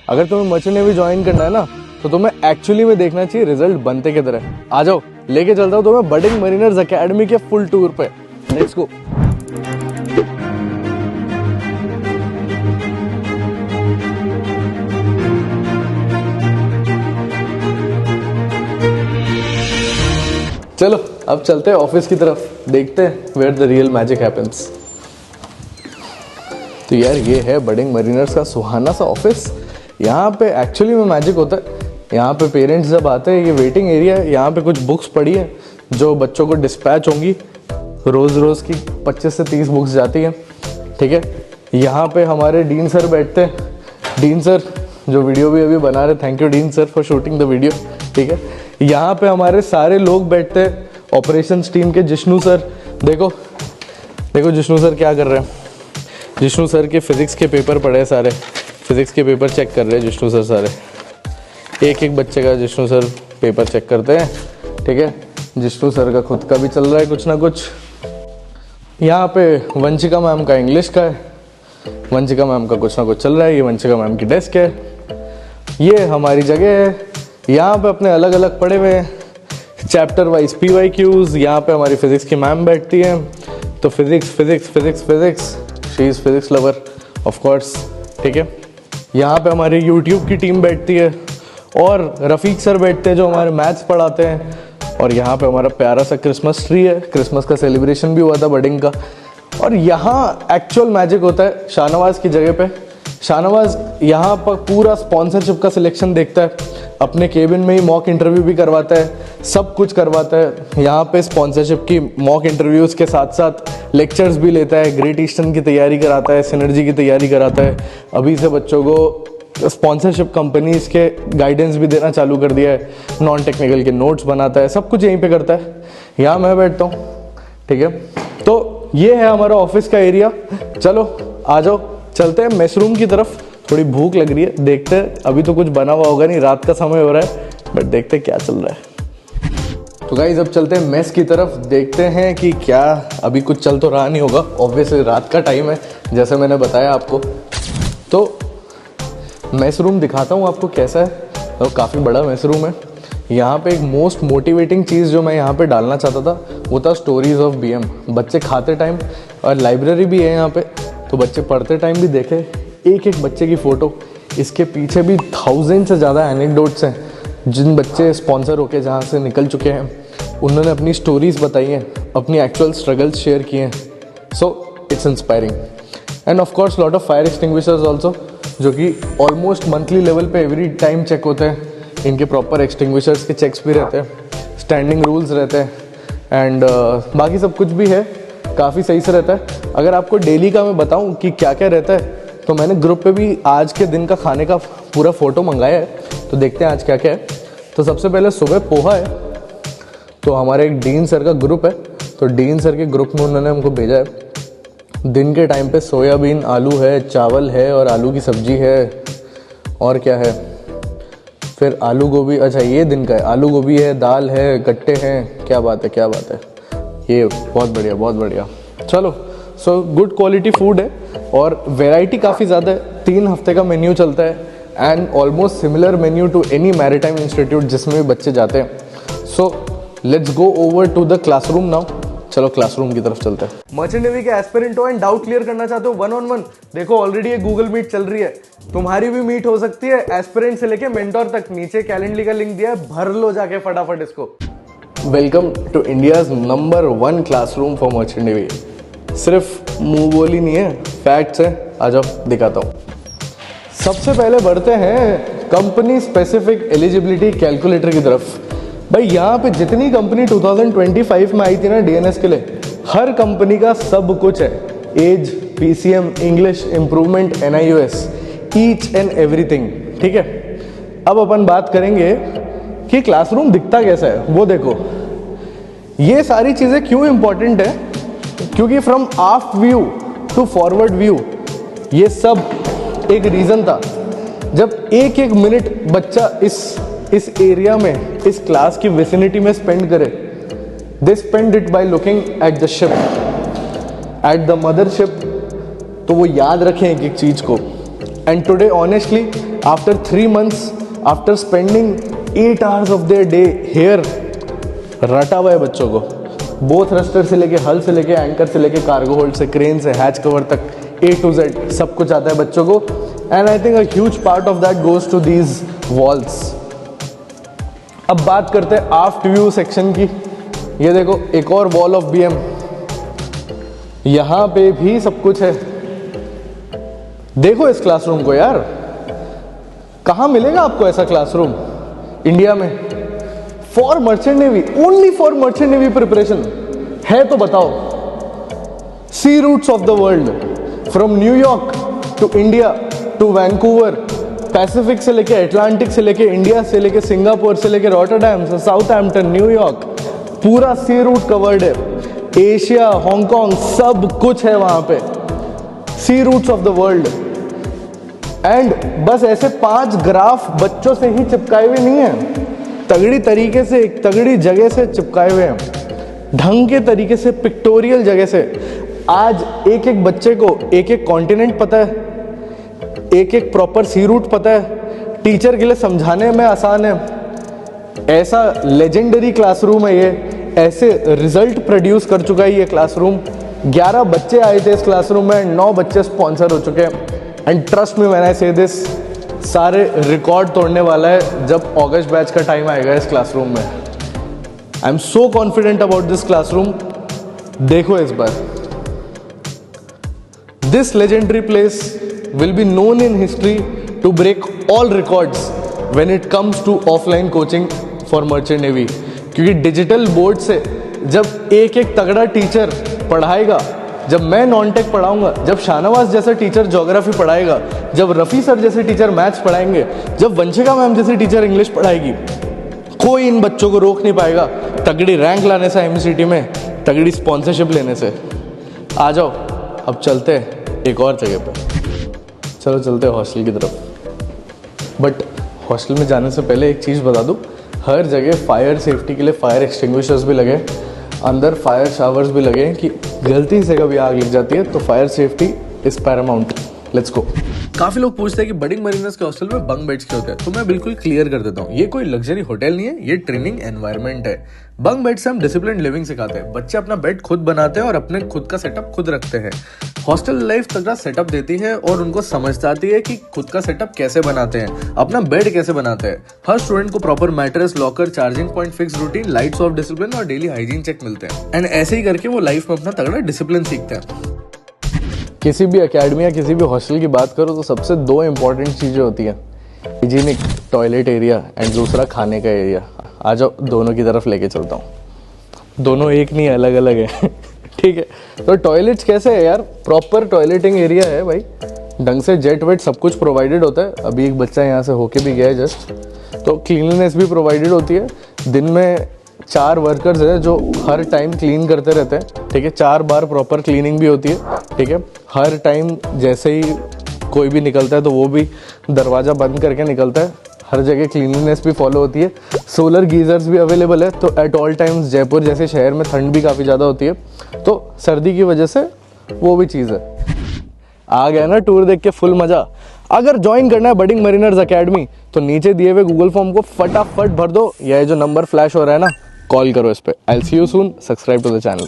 अगर तुम्हें merchant navy join करना है ना, तो तुम्हें एक्चुअली में देखना चाहिए रिजल्ट बनते किधर है। आ जाओ, लेके चलता हूँ तुम्हें बडिंग मरीनर्स एकेडमी के फुल टूर पे। Let's go. चलो अब चलते हैं ऑफिस की तरफ, देखते हैं where the real magic happens. तो यार ये है बडिंग मरीनर्स का सुहाना सा ऑफिस। यहाँ पे एक्चुअली में मैजिक होता है। यहाँ पे पेरेंट्स जब आते हैं, ये वेटिंग एरिया है। यहाँ पे कुछ बुक्स पड़ी है जो बच्चों को डिस्पैच होंगी। रोज़ रोज़ की 25 से 30 बुक्स जाती हैं, ठीक है। यहाँ पे हमारे डीन सर बैठते हैं। डीन सर जो वीडियो भी अभी बना रहे, thank you dean sir for shooting the video, ठीक है। यहाँ पे हमारे सारे लोग बैठते हैं ऑपरेशंस टीम के। जिष्णु सर, देखो देखो जिष्णु सर क्या कर रहे हैं। जिष्णु सर के फिज़िक्स के पेपर पढ़े, सारे फिज़िक्स के पेपर चेक कर रहे हैं जिष्णु सर। सारे एक एक बच्चे का जिष्णु सर पेपर चेक करते हैं, ठीक है। जिष्णु सर का खुद का भी चल रहा है कुछ ना कुछ। यहाँ पे वंशिका मैम का इंग्लिश का है। वंशिका मैम का कुछ ना कुछ चल रहा है। ये वंशिका मैम की डेस्क है। ये हमारी जगह है। यहाँ पे अपने अलग अलग पढ़े हुए हैं चैप्टर वाइज PYQs। यहाँ पे हमारी फिज़िक्स की मैम बैठती है। तो physics physics physics physics, she is physics lover of course, ठीक है। यहाँ पे हमारी यूट्यूब की टीम बैठती है और रफ़ीक सर बैठते हैं जो हमारे मैथ्स पढ़ाते हैं। और यहाँ पे हमारा प्यारा सा क्रिसमस ट्री है। क्रिसमस का सेलिब्रेशन भी हुआ था बडिंग का। और यहाँ एक्चुअल मैजिक होता है शाहनवाज़ की जगह पे। शाहनवाज़ यहाँ पर पूरा स्पॉन्सरशिप का सिलेक्शन देखता है। अपने केबिन में ही मॉक इंटरव्यू भी करवाता है, सब कुछ करवाता है। यहाँ पे स्पॉन्सरशिप की मॉक इंटरव्यूज़ के साथ साथ लेक्चर्स भी लेता है। ग्रेट ईस्टर्न की तैयारी कराता है, सिनर्जी की तैयारी कराता है। अभी से बच्चों को स्पॉन्सरशिप कंपनीज़ के गाइडेंस भी देना चालू कर दिया है। नॉन टेक्निकल के नोट्स बनाता है, सब कुछ यहीं पे करता है। यहाँ मैं बैठता हूँ, ठीक है। तो ये है हमारा ऑफिस का एरिया। चलो आ जाओ, चलते हैं मेस रूम की तरफ। थोड़ी भूख लग रही है, देखते हैं। अभी तो कुछ बना हुआ होगा नहीं, रात का समय हो रहा है, बट देखते हैं क्या चल रहा है। तो गाइस अब चलते हैं मेस की तरफ, देखते हैं कि क्या अभी कुछ चल तो रहा नहीं होगा। ऑब्वियसली रात का टाइम है जैसे मैंने बताया आपको। तो मेस रूम दिखाता हूँ आपको कैसा है। तो काफ़ी बड़ा मेस रूम है। यहाँ पे एक मोस्ट मोटिवेटिंग चीज़ जो मैं यहाँ पे डालना चाहता था वो था स्टोरीज ऑफ BM। बच्चे खाते टाइम, और लाइब्रेरी भी है यहाँ पे, तो बच्चे पढ़ते टाइम भी देखे एक एक बच्चे की फ़ोटो। इसके पीछे भी 1000 से ज़्यादा एनेक्डोट्स हैं। जिन बच्चे स्पॉन्सर होके जहाँ से निकल चुके हैं उन्होंने अपनी स्टोरीज़ बताई हैं, अपनी एक्चुअल स्ट्रगल्स शेयर किए हैं। So it's inspiring. End of course lot of fire extinguishers also, जो कि ऑलमोस्ट मंथली लेवल पे एवरी टाइम चेक होते हैं। इनके प्रॉपर एक्सटिंग्विशर्स के चेक्स भी रहते हैं, स्टैंडिंग रूल्स रहते हैं, एंड बाकी सब कुछ भी है, काफ़ी सही से रहता है। अगर आपको डेली का मैं बताऊं कि क्या क्या रहता है, तो मैंने ग्रुप पे भी आज के दिन का खाने का पूरा फ़ोटो मंगाया है। तो देखते हैं आज क्या क्या है। तो सबसे पहले सुबह पोहा है। तो हमारे एक डीन सर का ग्रुप है, तो डीन सर के ग्रुप में उन्होंने हमको भेजा है। दिन के टाइम पे सोयाबीन, आलू है, चावल है और आलू की सब्जी है। और क्या है, फिर आलू गोभी, अच्छा ये दिन का है। आलू गोभी है, दाल है, गट्टे हैं। क्या बात है, क्या बात है, ये बहुत बढ़िया, बहुत बढ़िया। चलो, सो गुड क्वालिटी फूड है और वैरायटी काफ़ी ज़्यादा है। 3 हफ्ते का मेन्यू चलता है and almost similar menu to any maritime institute जिसमें भी बच्चे जाते हैं। So let's go over to the classroom now. चलो क्लासरूम की तरफ चलते हैं। मर्चेंट नेवी के एस्पिरेंट हो एंड डाउट क्लियर करना चाहते हो 1-on-1, देखो ऑलरेडी एक गूगल मीट चल रही है। तुम्हारी भी मीट हो सकती है, एस्पिरेंट से लेके मेंटोर तक। नीचे कैलेंडर का लिंक दिया है, भर लो जाके फटाफट इसको। Welcome to India's number 1 classroom for merchant navy. सिर्फ मुंह बोली नहीं है, फैक्ट्स है। आ जाओ दिखाता हूँ। सबसे पहले बढ़ते हैं कंपनी स्पेसिफिक एलिजिबिलिटी कैलकुलेटर की तरफ। भाई यहाँ पे जितनी कंपनी 2025 में आई थी ना DNS के लिए, हर कंपनी का सब कुछ है। Age, PCM, English, improvement, NIOS, each and everything, ठीक है। अब अपन बात करेंगे कि क्लासरूम दिखता कैसा है। वो देखो, ये सारी चीज़ें क्यों इंपॉर्टेंट है, क्योंकि from aft view to forward view ये सब एक रीज़न था। जब एक एक मिनट बच्चा इस एरिया में, इस क्लास की विसिनिटी में स्पेंड करे, they spend it by looking at the ship, at the mother ship. तो वो याद रखें एक एक चीज़ को। And today honestly after 3 months, after spending 8 hours of their day here, रटा हुआ है बच्चों को। बोथ रस्टर से लेके हल से लेके एंकर से लेके कार्गो होल्ड से क्रेन से हैच कवर तक A to Z सब कुछ आता है बच्चों को। And I think a huge part of that goes to these walls. अब बात करते हैं आफ्ट व्यू सेक्शन की। ये देखो एक और वॉल ऑफ BM, यहां पे भी सब कुछ है। देखो इस क्लासरूम को यार, कहां मिलेगा आपको ऐसा क्लासरूम इंडिया में? For merchant navy, only for merchant navy preparation है तो बताओ। Sea routes of the world, from New York to India to Vancouver, Pacific से लेके अटलांटिक से लेके इंडिया से लेके सिंगापुर से लेके रॉटरडैम से साउथहैम्पटन, न्यूयॉर्क, पूरा सी रूट कवर्ड है। एशिया, हांगकांग, सब कुछ है वहां पे, सी routes of the world. And बस ऐसे 5 ग्राफ बच्चों से ही चिपकाए हुए नहीं है, तगड़ी तरीके से एक तगड़ी जगह से चिपकाए हुए हैं, ढंग के तरीके से, पिक्टोरियल जगह से। आज एक एक बच्चे को एक एक कॉन्टिनेंट पता है, एक एक प्रॉपर सी रूट पता है, टीचर के लिए समझाने में आसान है। ऐसा लेजेंडरी क्लासरूम है ये, ऐसे रिजल्ट प्रोड्यूस कर चुका है ये क्लासरूम। 11 बच्चे आए थे इस क्लासरूम में, 9 बच्चे स्पॉन्सर हो चुके हैं। And trust me when I से दिस, सारे रिकॉर्ड तोड़ने वाला है जब अगस्त बैच का टाइम आएगा इस क्लासरूम में। I am so confident about this classroom. देखो इस बार, this legendary place will be known in history to break all records when it comes to offline coaching for merchant navy. क्योंकि digital board से जब एक एक तगड़ा टीचर पढ़ाएगा, जब मैं नॉन टेक पढ़ाऊंगा, जब शाहनवाज जैसा टीचर ज्योग्राफी पढ़ाएगा, जब रफ़ी सर जैसे टीचर मैथ्स पढ़ाएंगे, जब वंशिका मैम जैसी टीचर इंग्लिश पढ़ाएगी, कोई इन बच्चों को रोक नहीं पाएगा तगड़ी रैंक लाने से MCT में, तगड़ी स्पॉन्सरशिप लेने से। आ जाओ अब चलते हैं एक और जगह पे, चलो चलते हैं हॉस्टल की तरफ। बट हॉस्टल में जाने से पहले एक चीज़ बता दूँ, हर जगह फायर सेफ्टी के लिए फायर एक्सटिंग्विशर्स भी लगे, अंदर फायर शावर्स भी लगे कि गलती से कभी आग लग जाती है तो fire safety is Paramount. Let's go. काफी लोग पूछते हैं कि बडिंग मरीनर्स के हॉस्टल में बंक बेड्स क्यों होते हैं, तो मैं बिल्कुल क्लियर कर देता हूँ, ये कोई लग्जरी होटल नहीं है, ये ट्रेनिंग एनवायरनमेंट है। बंक बेड से हम डिसिप्लिन लिविंग सिखाते हैं, बच्चे अपना बेड खुद बनाते हैं और अपने खुद का सेटअप खुद रखते हैं। हॉस्टल लाइफ तगड़ा सेटअप देती है और उनको समझ आती है कि खुद का सेटअप कैसे बनाते हैं, अपना बेड कैसे बनाते हैं। हर स्टूडेंट को proper mattress, locker, charging point, fix routine, lights off discipline और डेली हाइजीन चेक मिलते हैं। एंड ऐसे ही करके वो लाइफ में अपना तगड़ा डिसिप्लिन सीखते हैं। किसी भी एकेडमी या किसी भी हॉस्टल की बात करो तो सबसे 2 इंपॉर्टेंट चीज़ें होती हैं, हाइजीनिक टॉयलेट एरिया एंड दूसरा खाने का एरिया। आ जाओ दोनों की तरफ लेके चलता हूँ, दोनों एक नहीं अलग अलग है ठीक है। तो टॉयलेट्स कैसे है यार, प्रॉपर टॉयलेटिंग एरिया है भाई, ढंग से जेट वेट सब कुछ प्रोवाइडेड होता है। अभी एक बच्चा यहाँ से होके भी गया है जस्ट, तो क्लीनलीनेस भी प्रोवाइडेड होती है। दिन में 4 वर्कर्स हैं जो हर टाइम क्लीन करते रहते हैं, ठीक है। 4 बार प्रॉपर क्लीनिंग भी होती है, ठीक है। हर टाइम जैसे ही कोई भी निकलता है तो वो भी दरवाज़ा बंद करके निकलता है। हर जगह क्लीनलीनेस भी फॉलो होती है। सोलर गीजर्स भी अवेलेबल है, तो एट ऑल टाइम्स जयपुर जैसे शहर में ठंड भी काफ़ी ज़्यादा होती है, तो सर्दी की वजह से वो भी चीज़ है। आ गया ना टूर देख के फुल मज़ा। अगर ज्वाइन करना है बडिंग मरीनर्स अकेडमी तो नीचे दिए हुए गूगल फॉर्म को फटाफट भर दो, यह जो नंबर फ्लैश हो रहा है ना, कॉल करो इस पर। I will see you soon, subscribe to the channel.